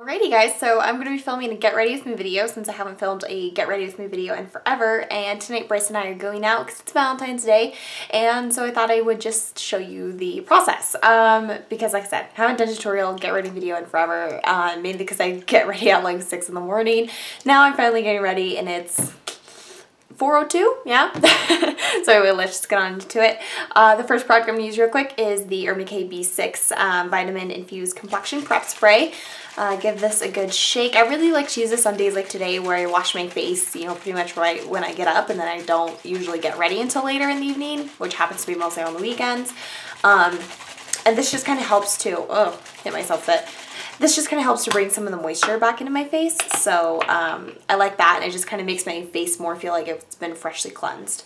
Alrighty guys, so I'm going to be filming a get ready with me video since I haven't filmed a get ready with me video in forever, and tonight Bryce and I are going out because it's Valentine's Day, and so I thought I would just show you the process because like I said, I haven't done a tutorial get ready video in forever, mainly because I get ready at like 6 in the morning. Now I'm finally getting ready and it's 4:02, yeah? So anyway, let's just get on into it. The first product I'm going to use real quick is the Urban Decay B6 Vitamin Infused Complexion Prep Spray. Give this a good shake. I really like to use this on days like today where I wash my face, you know, pretty much right when I get up, and then I don't usually get ready until later in the evening, which happens to be mostly on the weekends. And this just kind of helps to, hit myself a bit. This just kind of helps to bring some of the moisture back into my face, so I like that, and it just kind of makes my face more feel like it's been freshly cleansed.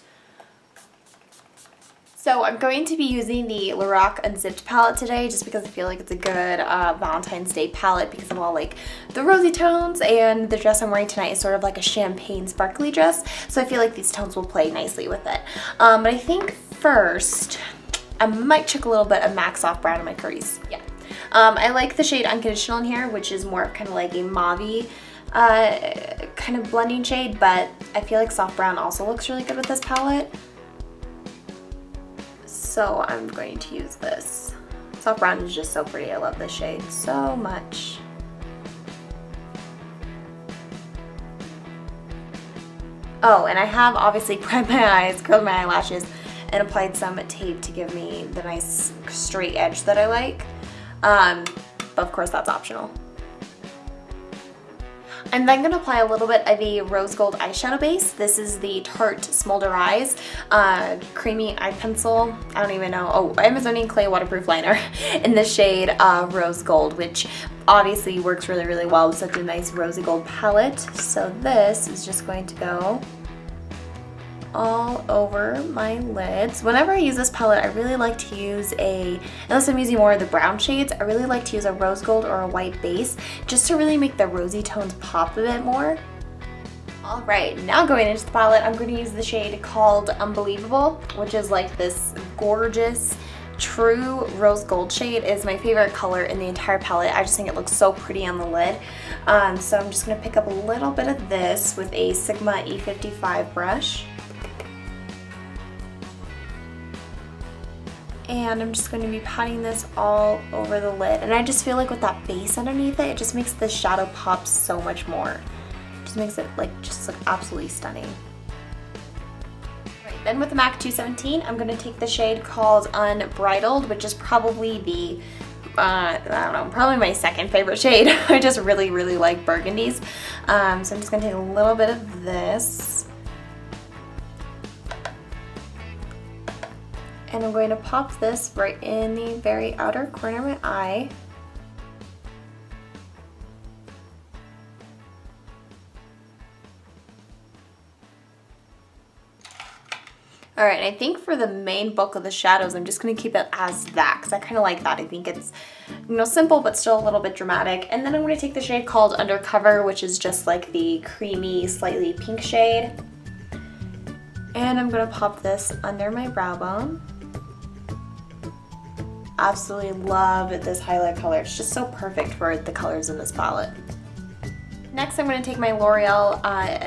So I'm going to be using the Lorac Unzipped palette today just because I feel like it's a good Valentine's Day palette because of all like the rosy tones, and the dress I'm wearing tonight is sort of like a champagne sparkly dress, so I feel like these tones will play nicely with it. But I think first I might check a little bit of MAC Soft Brown in my crease. Yeah. I like the shade Unconditional in here, which is more kind of like a mauve-y kind of blending shade, but I feel like Soft Brown also looks really good with this palette. So I'm going to use this. Soft Brown is just so pretty. I love this shade so much. Oh, and I have obviously primed my eyes, curled my eyelashes, and applied some tape to give me the nice straight edge that I like. But of course that's optional. I'm then going to apply a little bit of a rose gold eyeshadow base. This is the Tarte Smolder Eyes creamy eye pencil. I don't even know. Oh, Amazonian Clay waterproof liner in the shade rose gold, which obviously works really, really well with such a nice rosy gold palette. So this is just going to go all over my lids. Whenever I use this palette, I really like to use unless I'm using more of the brown shades, I really like to use a rose gold or a white base just to really make the rosy tones pop a bit more. Alright, now going into the palette, I'm going to use the shade called Unbelievable, which is like this gorgeous true rose gold shade. Is my favorite color in the entire palette. I just think it looks so pretty on the lid. So I'm just going to pick up a little bit of this with a Sigma E55 brush. And I'm just going to be patting this all over the lid. And I just feel like with that base underneath it, it just makes the shadow pop so much more. It just makes it like just look absolutely stunning. Right, then with the MAC 217, I'm going to take the shade called Unbridled, which is probably the, I don't know, probably my second favorite shade. I just really, really like burgundies. So I'm just going to take a little bit of this. And I'm going to pop this right in the very outer corner of my eye. Alright, I think for the main bulk of the shadows, I'm just going to keep it as that because I kind of like that. I think it's, you know, simple but still a little bit dramatic. And then I'm going to take the shade called Undercover, which is just like the creamy, slightly pink shade. And I'm going to pop this under my brow bone. Absolutely love this highlight color. It's just so perfect for the colors in this palette. Next, I'm going to take my L'Oreal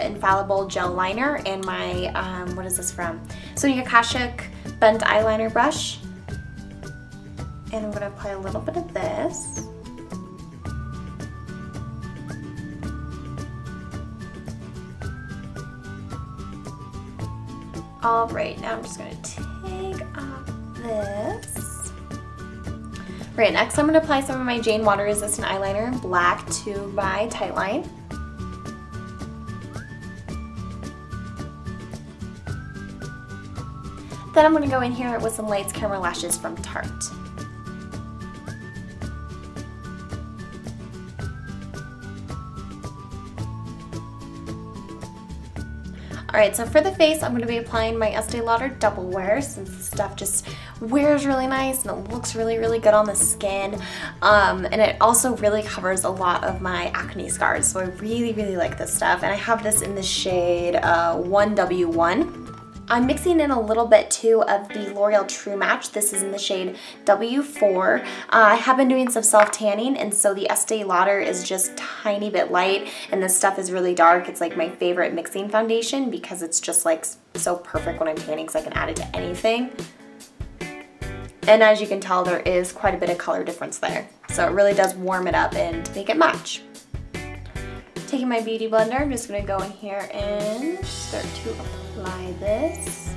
Infallible Gel Liner and my, what is this from? Sonia Kashuk Bent Eyeliner Brush. And I'm going to apply a little bit of this. Alright, now I'm just going to take off this. Right, next I'm going to apply some of my Jane Water Resistant Eyeliner in black to my tight line. Then I'm going to go in here with some Lights Camera Lashes from Tarte. Alright, so for the face, I'm going to be applying my Estee Lauder Double Wear since the stuff just wears really nice and it looks really, really good on the skin. And it also really covers a lot of my acne scars, so I really, really like this stuff. And I have this in the shade 1W1. I'm mixing in a little bit too of the L'Oreal True Match. This is in the shade W4. I have been doing some self-tanning, and so the Estee Lauder is just a tiny bit light, and this stuff is really dark. It's like my favorite mixing foundation because it's just like so perfect when I'm tanning because I can add it to anything. And as you can tell, there is quite a bit of color difference there. So it really does warm it up and make it match. Taking my beauty blender, I'm just going to go in here and start to apply this.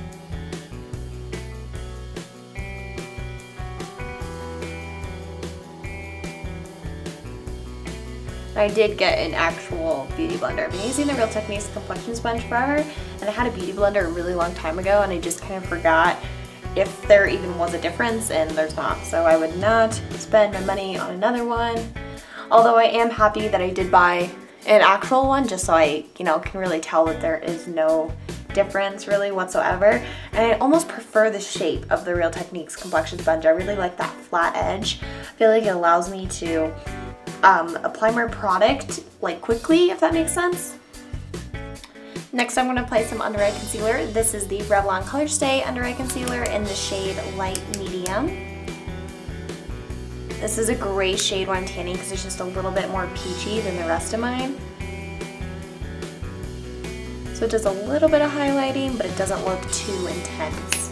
I did get an actual beauty blender. I've been using the Real Techniques complexion sponge forever, and I had a beauty blender a really long time ago, and I just kind of forgot if there even was a difference, and there's not. So I would not spend my money on another one, although I am happy that I did buy an actual one just so I, can really tell that there is no difference really whatsoever. And I almost prefer the shape of the Real Techniques complexion sponge. I really like that flat edge. I feel like it allows me to apply more product like quickly, if that makes sense. Next, I'm going to apply some under eye concealer. This is the Revlon Color Stay under eye concealer in the shade Light Medium. This is a gray shade when I'm tanning because it's just a little bit more peachy than the rest of mine. So it does a little bit of highlighting, but it doesn't look too intense.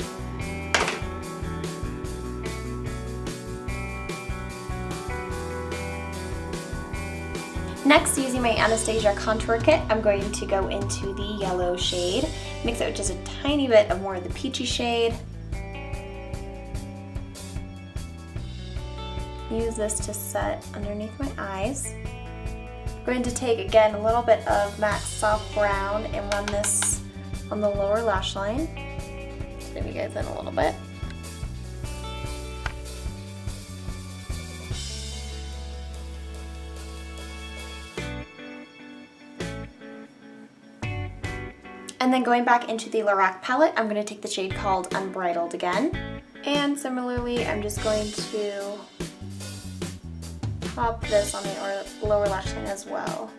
Next, using my Anastasia contour kit, I'm going to go into the yellow shade, mix it with just a tiny bit of more of the peachy shade. Use this to set underneath my eyes. I'm going to take, again, a little bit of MAC Soft Brown and run this on the lower lash line. Zoom you guys in a little bit. And then going back into the Lorac palette, I'm going to take the shade called Unbridled again. And similarly, I'm just going to pop this on the lower lash line as well.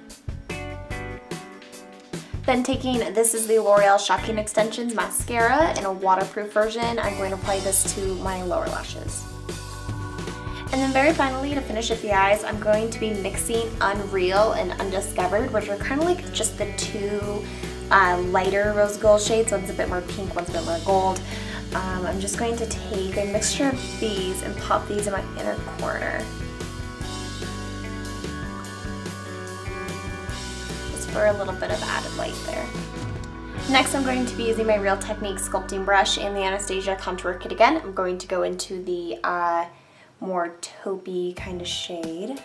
Then taking, this is the L'Oreal Shocking Extensions mascara in a waterproof version, I'm going to apply this to my lower lashes. And then very finally, to finish up the eyes, I'm going to be mixing Unreal and Undiscovered, which are kind of like just the two lighter rose gold shades. One's a bit more pink, one's a bit more gold. I'm just going to take a mixture of these and pop these in my inner corner. Just for a little bit of added light there. Next, I'm going to be using my Real Techniques sculpting brush in the Anastasia contour kit again. I'm going to go into the more taupey kind of shade.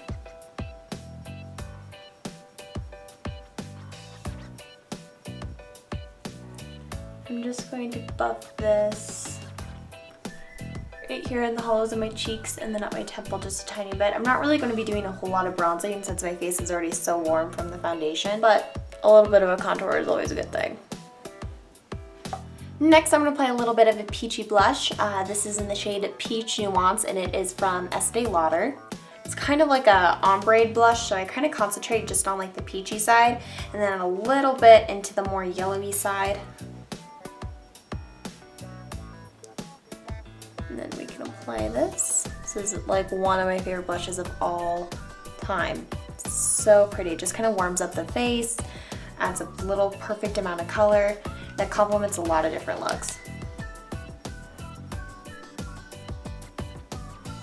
I'm just going to buff this right here in the hollows of my cheeks and then up my temple just a tiny bit. I'm not really going to be doing a whole lot of bronzing since my face is already so warm from the foundation, but a little bit of a contour is always a good thing. Next, I'm going to apply a little bit of a peachy blush. This is in the shade Peach Nuance, and it is from Estee Lauder. It's kind of like a ombre blush, so I kind of concentrate just on like the peachy side, and then a little bit into the more yellowy side. And then we can apply this. This is like one of my favorite blushes of all time. It's so pretty. It just kind of warms up the face, adds a little perfect amount of color that complements a lot of different looks.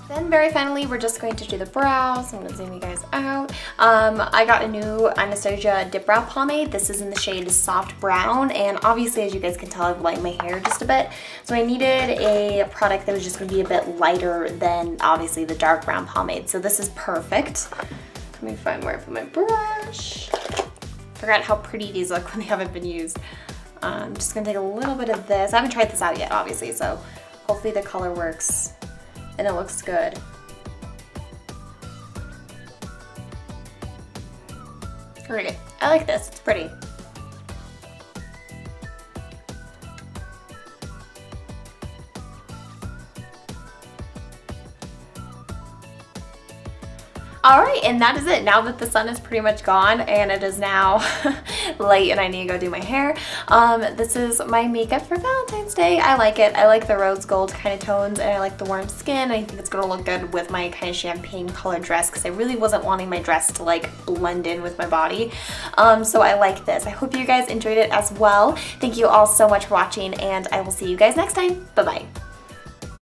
Then very finally, we're just going to do the brows. I'm going to zoom you guys out. I got a new Anastasia Dip Brow Pomade. This is in the shade Soft Brown, and obviously, as you guys can tell, I've lightened my hair just a bit. So I needed a product that was just going to be a bit lighter than, obviously, the dark brown pomade. So this is perfect. Let me find where I put my brush. Forgot how pretty these look when they haven't been used. I'm just going to take a little bit of this. I haven't tried this out yet, obviously, so hopefully the color works and it looks good. Okay, I like this, it's pretty. Alright, and that is it. Now that the sun is pretty much gone and it is now late and I need to go do my hair, this is my makeup for Valentine's Day. I like it. I like the rose gold kind of tones and I like the warm skin. I think it's going to look good with my kind of champagne color dress because I really wasn't wanting my dress to like blend in with my body. So I like this. I hope you guys enjoyed it as well. Thank you all so much for watching and I will see you guys next time. Bye-bye.